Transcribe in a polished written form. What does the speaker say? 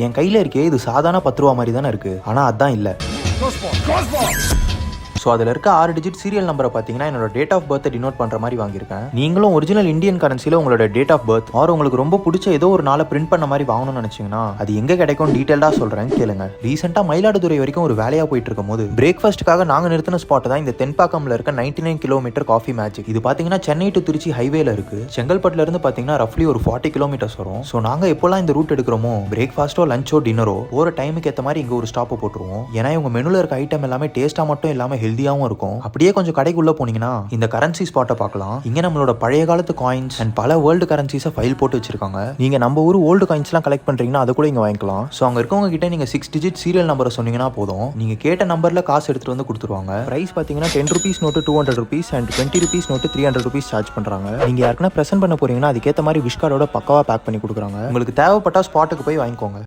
என் கையில இருக்கே இது சாதாரண 10 ரூபா மாதிரி தானே இருக்கு, ஆனா அதான் இல்ல. ஸோ அதில் இருக்க 6 டிஜிட் சீரியல் நம்பரை பார்த்தீங்கன்னா என்னோட டேட் ஆஃப் பர்த்தை டினோட் பண்ணுற மாதிரி வாங்கியிருக்கேன். நீங்களும் ஒரிஜினல் இந்தியன் கரன்சியில் உங்களோட டேட் ஆஃப் பர்த் ஆர் உங்களுக்கு ரொம்ப பிடிச்ச ஏதோ ஒரு நாளை பிரிண்ட் பண்ண மாதிரி வாங்கணும்னு நினச்சிங்கன்னா அது எங்கே கிடைக்கும் டீட்டெயிலாக சொல்கிறேன் கேளுங்க. ரீசெண்டாக மயிலாடுதுறை வரைக்கும் ஒரு வேலையாக போயிட்டு இருக்கும் போது பிரேக்ஃபாஸ்ட்டுக்காக நாங்கள் நிறுத்தின ஸ்பாட் தான் இந்த தென்பாக்கம்ல இருக்க 99 கிலோமீட்டர் காஃபி மேஜிக். இது பார்த்தீங்கன்னா சென்னை டு திருச்சி ஹைவேல இருக்கு. செங்கல்பட்டுல இருந்து பார்த்தீங்கன்னா ரஃப்லி ஒரு 40 கிலோமீட்டர்ஸ் வரும். ஸோ நாங்கள் எப்போல்லாம் இந்த ரூட் எடுக்கிறோமோ பிரேக்ஃபாஸ்ட்டோ லஞ்சோ டின்னரோ ஒரு டைமுக்கு ஏற்ற மாதிரி இங்கே ஒரு ஸ்டாப்பை போட்டுருவோம். ஏன்னா இவங்க மெனுல இருக்க ஐட்டம் எல்லாமே டேஸ்ட்டாக மட்டும் இல்லாமல் ஹெல்த்தியாகவும் இருக்கும். அப்படியே கொஞ்சம் கடைக்குள்ள போனீங்கன்னா இந்த கரன்சி ஸ்பாட்டை பார்க்கலாம். இங்க நம்மளோட பழைய காலத்து காயின்ஸ் அண்ட் பல வேர்ல்டு கரன்சிஸை ஃபைல் போட்டு வச்சிருக்காங்க. நீங்க நம்ம ஊர் ஓல்டு காயின்ஸ்லாம் கலெக்ட் பண்றீங்கன்னா அதை கூட இங்க வாங்கிக்கலாம். ஸோ அங்க இருக்கவங்க கிட்ட நீங்க 6 டிஜிட் சீரியல் நம்பரை சொன்னீங்கன்னா போதும், நீங்க கேட்ட நம்பர்ல காசு எடுத்துட்டு வந்து கொடுத்துருவாங்க. பிரைஸ் பாத்தீங்கன்னா 10 rupees note 200 rupees and 20 rupees note 300 rupees charge பண்றாங்க. நீங்க யாருக்குன்னா பிரசன்ட் பண்ண போறீங்கன்னா அதுக்கேற்ற மாதிரி விஷ் கார்டோட பக்காவா பேக் பண்ணி கொடுக்குறாங்க. உங்களுக்கு தேவைப்பட்டா ஸ்பாட்டுக்கு போய் வாங்கிக்கோங்க.